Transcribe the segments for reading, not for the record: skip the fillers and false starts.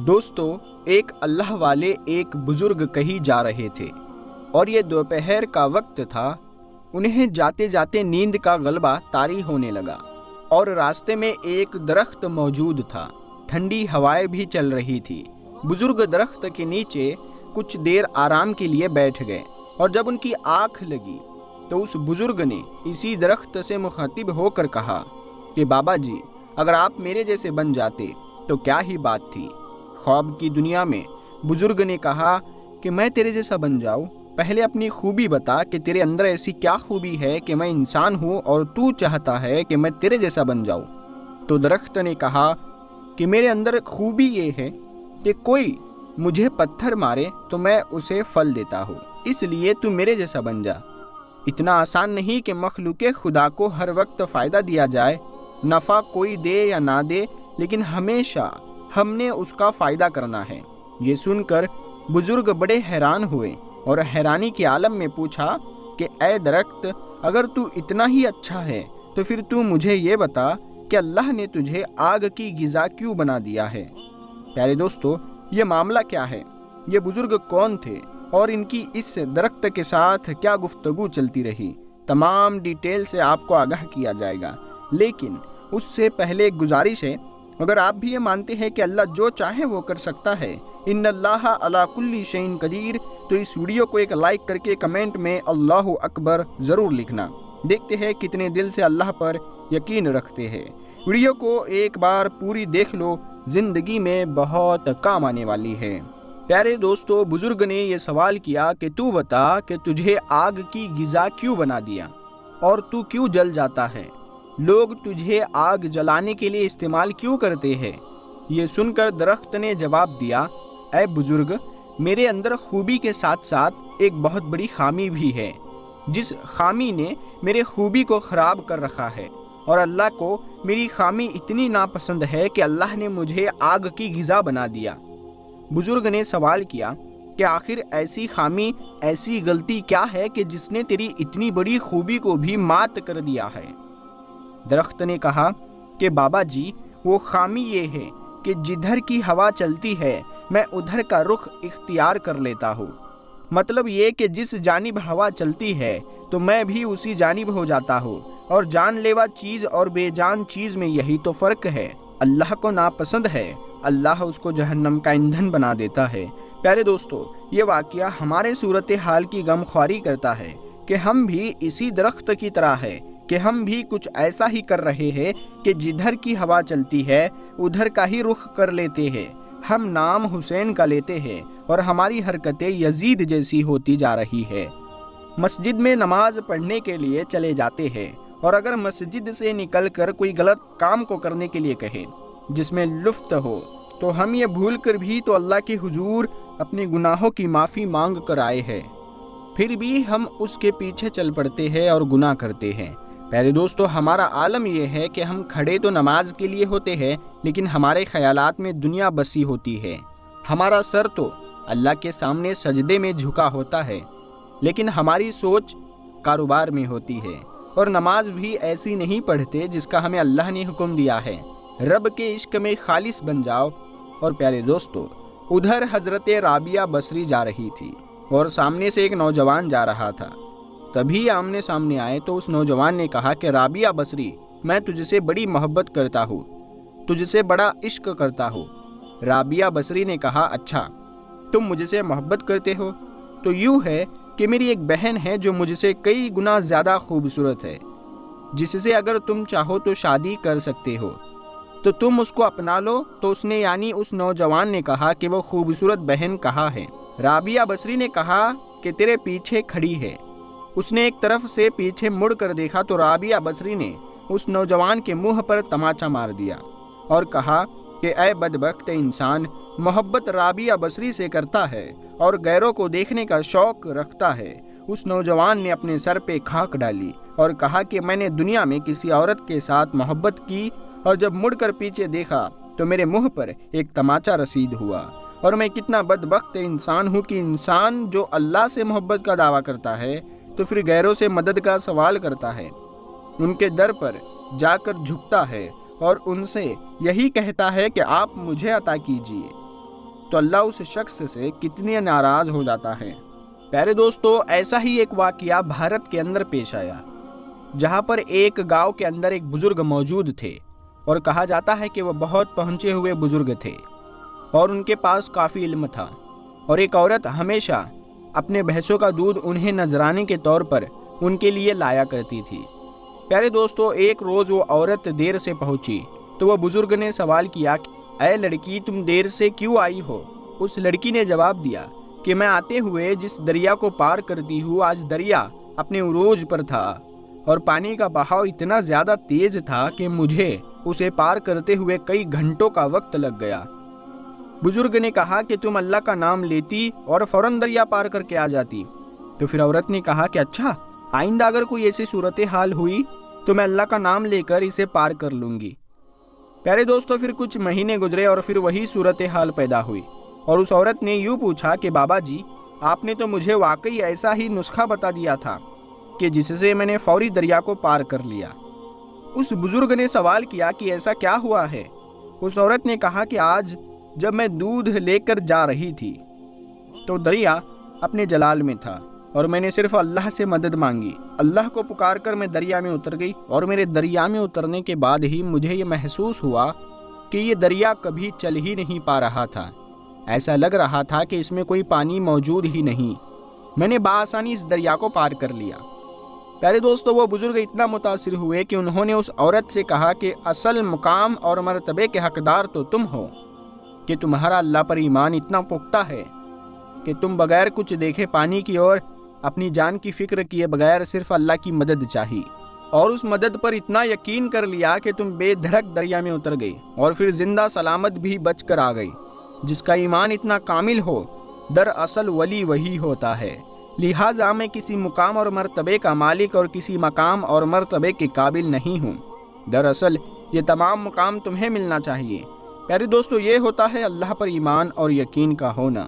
دوستو، ایک اللہ والے ایک بزرگ کہیں جا رہے تھے اور یہ دوپہر کا وقت تھا۔ انہیں جاتے جاتے نیند کا غلبہ طاری ہونے لگا اور راستے میں ایک درخت موجود تھا۔ ٹھنڈی ہوائیں بھی چل رہی تھی۔ بزرگ درخت کے نیچے کچھ دیر آرام کے لیے بیٹھ گئے اور جب ان کی آنکھ لگی تو اس بزرگ نے اسی درخت سے مخاطب ہو کر کہا کہ بابا جی، اگر آپ میرے جیسے بن جاتے تو کیا ہی بات تھی۔ خواب کی دنیا میں بزرگ نے کہا کہ میں تیرے جیسا بن جاؤں؟ پہلے اپنی خوبی بتا کہ تیرے اندر ایسی کیا خوبی ہے کہ میں انسان ہوں اور تو چاہتا ہے کہ میں تیرے جیسا بن جاؤں۔ تو درخت نے کہا کہ میرے اندر خوبی یہ ہے کہ کوئی مجھے پتھر مارے تو میں اسے پھل دیتا ہوں، اس لیے تو میرے جیسا بن جا۔ اتنا آسان نہیں کہ مخلوق خدا کو ہر وقت فائدہ دیا جائے، نفع کوئی دے یا نہ دے، لیکن ہمیشہ ہم نے اس کا فائدہ کرنا ہے۔ یہ سن کر بزرگ بڑے حیران ہوئے اور حیرانی کے عالم میں پوچھا کہ اے درخت، اگر تو اتنا ہی اچھا ہے تو پھر تو مجھے یہ بتا کہ اللہ نے تجھے آگ کی غذا کیوں بنا دیا ہے؟ پیارے دوستو، یہ معاملہ کیا ہے؟ یہ بزرگ کون تھے اور ان کی اس درخت کے ساتھ کیا گفتگو چلتی رہی؟ تمام ڈیٹیل سے آپ کو آگاہ کیا جائے گا، لیکن اس سے پہلے ایک گزارش ہے، اگر آپ بھی یہ مانتے ہیں کہ اللہ جو چاہے وہ کر سکتا ہے، ان اللہ علی کل شیء قدیر، تو اس ویڈیو کو ایک لائک کر کے کمنٹ میں اللہ اکبر ضرور لکھنا۔ دیکھتے ہیں کتنے دل سے اللہ پر یقین رکھتے ہیں۔ ویڈیو کو ایک بار پوری دیکھ لو، زندگی میں بہت کام آنے والی ہے۔ پیارے دوستو، بزرگ نے یہ سوال کیا کہ تو بتا کہ تجھے آگ کی غذا کیوں بنا دیا اور تو کیوں جل جاتا ہے؟ لوگ تجھے آگ جلانے کے لیے استعمال کیوں کرتے ہیں؟ یہ سن کر درخت نے جواب دیا، اے بزرگ، میرے اندر خوبی کے ساتھ ساتھ ایک بہت بڑی خامی بھی ہے، جس خامی نے میرے خوبی کو خراب کر رکھا ہے، اور اللہ کو میری خامی اتنی ناپسند ہے کہ اللہ نے مجھے آگ کی غذا بنا دیا۔ بزرگ نے سوال کیا کہ آخر ایسی خامی، ایسی غلطی کیا ہے کہ جس نے تیری اتنی بڑی خوبی کو بھی مات کر دیا ہے؟ درخت نے کہا کہ بابا جی، وہ خامی یہ ہے کہ جدھر کی ہوا چلتی ہے میں ادھر کا رخ اختیار کر لیتا ہوں۔ مطلب یہ کہ جس جانب ہوا چلتی ہے تو میں بھی اسی جانب ہو جاتا ہوں، اور جان لیوا چیز اور بے جان چیز میں یہی تو فرق ہے۔ اللہ کو ناپسند ہے، اللہ اس کو جہنم کا ایندھن بنا دیتا ہے۔ پیارے دوستو، یہ واقعہ ہمارے صورتحال کی غمخواری کرتا ہے کہ ہم بھی اسی درخت کی طرح ہے کہ ہم بھی کچھ ایسا ہی کر رہے ہیں کہ جدھر کی ہوا چلتی ہے ادھر کا ہی رخ کر لیتے ہیں۔ ہم نام حسین کا لیتے ہیں اور ہماری حرکتیں یزید جیسی ہوتی جا رہی ہے۔ مسجد میں نماز پڑھنے کے لیے چلے جاتے ہیں، اور اگر مسجد سے نکل کر کوئی غلط کام کو کرنے کے لیے کہیں جس میں لفت ہو تو ہم یہ بھول کر بھی تو اللہ کے حضور اپنے گناہوں کی معافی مانگ کر آئے ہیں، پھر بھی ہم اس کے پیچھے چل پڑتے ہیں اور گناہ کرتے ہیں۔ پیارے دوستو، ہمارا عالم یہ ہے کہ ہم کھڑے تو نماز کے لیے ہوتے ہیں، لیکن ہمارے خیالات میں دنیا بسی ہوتی ہے۔ ہمارا سر تو اللہ کے سامنے سجدے میں جھکا ہوتا ہے، لیکن ہماری سوچ کاروبار میں ہوتی ہے، اور نماز بھی ایسی نہیں پڑھتے جس کا ہمیں اللہ نے حکم دیا ہے۔ رب کے عشق میں خالص بن جاؤ۔ اور پیارے دوستو، ادھر حضرت رابعہ بصری جا رہی تھی اور سامنے سے ایک نوجوان جا رہا تھا۔ تبھی آمنے سامنے آئے تو اس نوجوان نے کہا کہ رابعہ بصری، میں تجھ سے بڑی محبت کرتا ہوں، تجھ سے بڑا عشق کرتا ہوں۔ رابعہ بصری نے کہا، اچھا، تم مجھ سے محبت کرتے ہو؟ تو یوں ہے کہ میری ایک بہن ہے جو مجھ سے کئی گنا زیادہ خوبصورت ہے، جس سے اگر تم چاہو تو شادی کر سکتے ہو، تو تم اس کو اپنا لو۔ تو اس نے یعنی اس نوجوان نے کہا کہ وہ خوبصورت بہن کہاں ہے؟ رابعہ بصری نے کہا کہ تیرے پیچھے کھڑی ہے۔ اس نے ایک طرف سے پیچھے مڑ کر دیکھا تو رابعہ بصری نے اس نوجوان کے منہ پر تماچا مار دیا اور کہا کہ اے بدبخت انسان، محبت رابعہ بصری سے کرتا ہے اور غیروں کو دیکھنے کا شوق رکھتا ہے۔ اس نوجوان نے اپنے سر پہ خاک ڈالی اور کہا کہ میں نے دنیا میں کسی عورت کے ساتھ محبت کی، اور جب مڑ کر پیچھے دیکھا تو میرے منہ پر ایک تماچا رسید ہوا، اور میں کتنا بدبخت انسان ہوں کہ انسان جو اللہ سے محبت کا دعویٰ کرتا ہے تو پھر غیروں سے مدد کا سوال کرتا ہے، ان کے در پر جا کر جھکتا ہے اور ان سے یہی کہتا ہے کہ آپ مجھے عطا کیجیے۔ تو اللہ اس شخص سے کتنے ناراض ہو جاتا ہے۔ پیارے دوستو، ایسا ہی ایک واقعہ بھارت کے اندر پیش آیا، جہاں پر ایک گاؤں کے اندر ایک بزرگ موجود تھے، اور کہا جاتا ہے کہ وہ بہت پہنچے ہوئے بزرگ تھے اور ان کے پاس کافی علم تھا، اور ایک عورت ہمیشہ اپنے بھینسوں کا دودھ انہیں نذرانے کے طور پر ان کے لیے لایا کرتی تھی۔ پیارے دوستو، ایک روز وہ عورت دیر سے پہنچی تو وہ بزرگ نے سوال کیا کہ اے لڑکی، تم دیر سے کیوں آئی ہو؟ اس لڑکی نے جواب دیا کہ میں آتے ہوئے جس دریا کو پار کرتی ہوں، آج دریا اپنے عروج پر تھا اور پانی کا بہاؤ اتنا زیادہ تیز تھا کہ مجھے اسے پار کرتے ہوئے کئی گھنٹوں کا وقت لگ گیا۔ بزرگ نے کہا کہ تم اللہ کا نام لیتی اور فوراً دریا پار کر کے آ جاتی۔ تو پھر عورت نے کہا کہ اچھا، آئندہ اگر کوئی ایسی صورتحال ہوئی تو میں اللہ کا نام لے کر اسے پار کر لوں گی۔ پیارے دوستو، پھر کچھ مہینے گزرے اور پھر وہی صورتحال پیدا ہوئی، اور اس عورت نے یوں پوچھا کہ بابا جی، آپ نے تو مجھے واقعی ایسا ہی نسخہ بتا دیا تھا کہ جس سے میں نے فوری دریا کو پار کر لیا۔ اس بزرگ نے سوال کیا کہ ایسا کیا ہوا ہے؟ اس عورت نے کہا کہ آج جب میں دودھ لے کر جا رہی تھی تو دریا اپنے جلال میں تھا، اور میں نے صرف اللہ سے مدد مانگی، اللہ کو پکار کر میں دریا میں اتر گئی، اور میرے دریا میں اترنے کے بعد ہی مجھے یہ محسوس ہوا کہ یہ دریا کبھی چل ہی نہیں پا رہا تھا، ایسا لگ رہا تھا کہ اس میں کوئی پانی موجود ہی نہیں، میں نے بآسانی اس دریا کو پار کر لیا۔ پیارے دوستو، وہ بزرگ اتنا متاثر ہوئے کہ انہوں نے اس عورت سے کہا کہ اصل مقام اور مرتبے کے حقدار تو تم ہو، کہ تمہارا اللہ پر ایمان اتنا پختہ ہے کہ تم بغیر کچھ دیکھے پانی کی اور اپنی جان کی فکر کیے بغیر صرف اللہ کی مدد چاہی، اور اس مدد پر اتنا یقین کر لیا کہ تم بے دھڑک دریا میں اتر گئی اور پھر زندہ سلامت بھی بچ کر آ گئی۔ جس کا ایمان اتنا کامل ہو، دراصل ولی وہی ہوتا ہے۔ لہٰذا میں کسی مقام اور مرتبے کا مالک اور کسی مقام اور مرتبے کے قابل نہیں ہوں، دراصل یہ تمام مقام تمہیں ملنا چاہیے۔ پیارے دوستو، یہ ہوتا ہے اللہ پر ایمان اور یقین کا ہونا،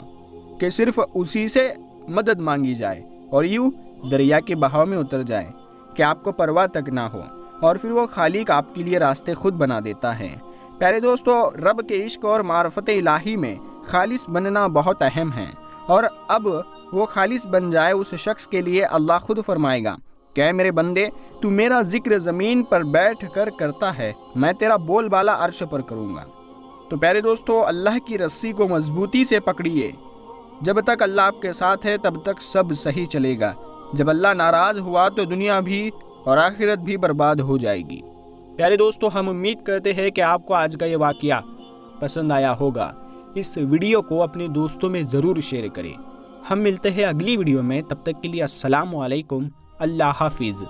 کہ صرف اسی سے مدد مانگی جائے اور یوں دریا کے بہاؤ میں اتر جائے کہ آپ کو پرواہ تک نہ ہو، اور پھر وہ خالق آپ کے لیے راستے خود بنا دیتا ہے۔ پیارے دوستو، رب کے عشق اور معرفت الہی میں خالص بننا بہت اہم ہے، اور اب وہ خالص بن جائے اس شخص کے لیے اللہ خود فرمائے گا کہ اے میرے بندے، تو میرا ذکر زمین پر بیٹھ کر کرتا ہے، میں تیرا بول بالا عرش پر کروں گا۔ تو پیارے دوستو، اللہ کی رسی کو مضبوطی سے پکڑیے، جب تک اللہ آپ کے ساتھ ہے تب تک سب صحیح چلے گا، جب اللہ ناراض ہوا تو دنیا بھی اور آخرت بھی برباد ہو جائے گی۔ پیارے دوستو، ہم امید کرتے ہیں کہ آپ کو آج کا یہ واقعہ پسند آیا ہوگا۔ اس ویڈیو کو اپنے دوستوں میں ضرور شیئر کریں۔ ہم ملتے ہیں اگلی ویڈیو میں، تب تک کے لیے السلام علیکم، اللہ حافظ۔